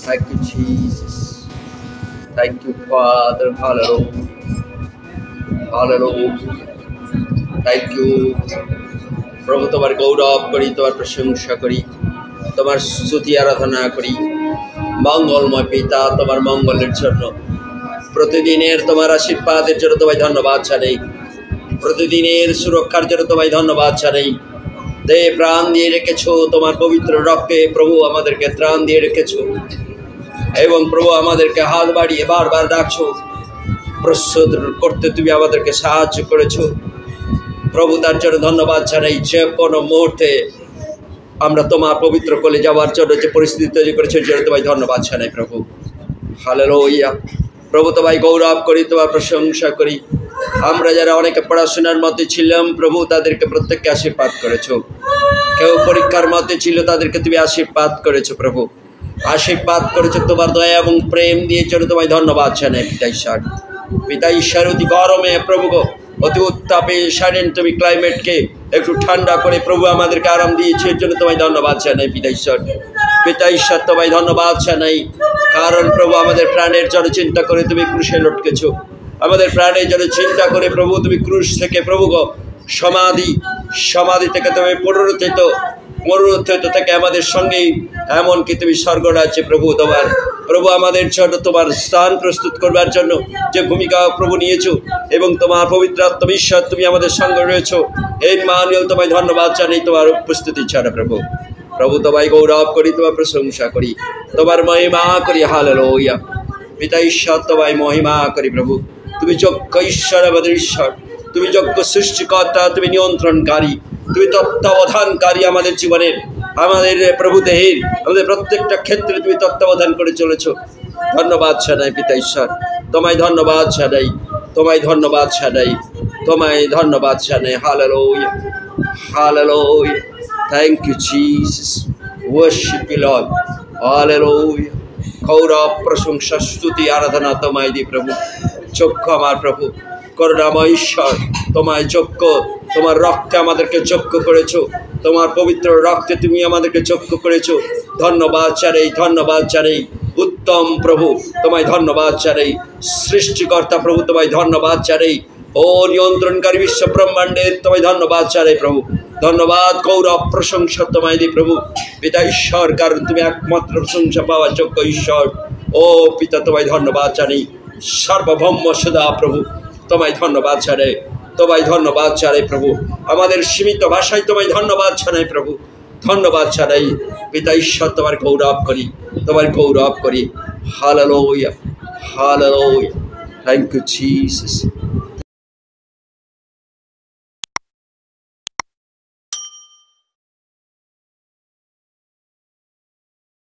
Thank you, Jesus. Thank you, Father. Hallelujah. Hallelujah. Thank you. প্রভু তোমার গৌরব করি, তোমার প্রশংসা করি, তোমার স্তুতি আরাধনা করি। মঙ্গলময় পিতা, তোমার মঙ্গলের জন্য, প্রতিদিনের তোমার আশীর্বাদের জন্য তোমায় ধন্যবাদ জানাই। প্রতিদিনের সুরক্ষার জন্য তোমায় ধন্যবাদ জানাই। দেহ প্রাণ দিয়ে রেখেছো তোমার পবিত্র রক্তে প্রভু, আমাদেরকে ত্রাণ দিয়ে রেখেছো এবং প্রভু আমাদেরকে হাত বাড়িয়ে বারবার ডাকছো, প্রস্তুত করতে তুমি আমাদেরকে সাহায্য করেছো প্রভু। তার জন্য ধন্যবাদ জানাই। যে কোনো মুহূর্তে আমরা তোমার পবিত্র কোলে যাওয়ার জন্য যে পরিস্থিতি তৈরি করেছো, এর জন্য তোমায় ধন্যবাদ জানাই প্রভু। হালেলুয়া। প্রভু তোমায় গৌরব করি, তোমার প্রশংসা করি। আমরা যারা অনেকে পড়াশোনার মধ্যে ছিলাম প্রভু, তাদেরকে প্রত্যেককে আশীর্বাদ করেছো। কেউ পরীক্ষার মধ্যে ছিল, তাদেরকে তুমি আশীর্বাদ করেছো প্রভু। আশীর্বাদ করেছো তোমার দয়া এবং প্রেম দিয়ে, জন্য তোমায় ধন্যবাদ জানাই পিতা ঈশ্বর। পিতা ঈশ্বর, অতি গরমে প্রভু গো, অতি উত্তাপে সারেন তুমি ক্লাইমেটকে একটু ঠান্ডা করে প্রভু আমাদেরকে আরাম দিয়েছে, এর জন্য তোমায় ধন্যবাদ জানাই পিতা ঈশ্বর। পিতা ঈশ্বর তোমায় ধন্যবাদ জানাই, কারণ প্রভু আমাদের প্রাণের জন্য চিন্তা করে তুমি ক্রুশে লটকেছো। আমাদের প্রাণের জন্য চিন্তা করে প্রভু তুমি ক্রুশ থেকে প্রভু গো সমাধি থেকে তুমি পুনরুত্থিত থেকে আমাদের সঙ্গেই এমনকি তুমি স্বর্গরাজ্যে প্রভু তোমার প্রভু আমাদের জন্য তোমার স্থান প্রস্তুত করবার জন্য যে ভূমিকা প্রভু নিয়েছো এবং তোমার পবিত্র আত্মবিশ্বাস তুমি আমাদের সঙ্গে রয়েছো, এই মানিয়ে তোমায় ধন্যবাদ জানাই তোমার উপস্থিতি ছাড়া প্রভু। প্রভু তোমায় গৌরব করি, তোমার প্রশংসা করি, তোমার মহিমা করি। হালেলুয়া। পিতা ঈশ্বর তোমায় মহিমা করি প্রভু। তুমি যোগ্য ঈশ্বর, আমাদের ঈশ্বর। তুমি যোগ্য সৃষ্টিকর্তা, তুমি নিয়ন্ত্রণকারী, তুমি তত্ত্বাবধানকারী আমাদের জীবনের, আমাদের প্রভু দেহের, আমাদের প্রত্যেকটা ক্ষেত্রে তুমি তত্ত্বাবধান করে চলেছ। ধন্যবাদ জানাই পিতা ঈশ্বর, তোমায় ধন্যবাদ জানাই, তোমায় ধন্যবাদ জানাই, তোমায় ধন্যবাদ জানাই। Hallelujah, hallelujah. Thank you Jesus, worship you Lord. Hallelujah. গৌরব প্রশংসা স্তুতি আরাধনা তোমায় দি প্রভু। যোগ্য আমার প্রভু, করুণাময় ঈশ্বর, তোমায় যোগ্য, তোমার রক্তে আমাদেরকে যোগ্য করেছো, তোমার পবিত্র রক্তে তুমি আমাদেরকে যোগ্য করেছো। ধন্যবাদ জানাই, ধন্যবাদ জানাই। উত্তম প্রভু তোমায় ধন্যবাদ জানাই। সৃষ্টিকর্তা প্রভু তোমায় ধন্যবাদ জানাই। ও নিয়ন্ত্রণকারী বিশ্ব ব্রহ্মাণ্ডের তোমায় ধন্যবাদ জানাই প্রভু। ধন্যবাদ, গৌরব প্রশংসা তোমায় দি প্রভু। পিতা ঈশ্বর, কারণ তুমি একমাত্র প্রশংসা পাওয়ার যোগ্য ঈশ্বর। ও পিতা তোমায় ধন্যবাদ জানাই। সার্বভৌম সদা প্রভু তোমায় ধন্যবাদ জানাই, তোমায় ধন্যবাদ জানাই প্রভু। আমাদের সীমিত ভাষায় তোমায় ধন্যবাদ জানাই প্রভু, ধন্যবাদ জানাই পিতা ঈশ্বর। তোমার গৌরব করি, তোমার গৌরব করি। Hallelujah, hallelujah. Thank you Jesus,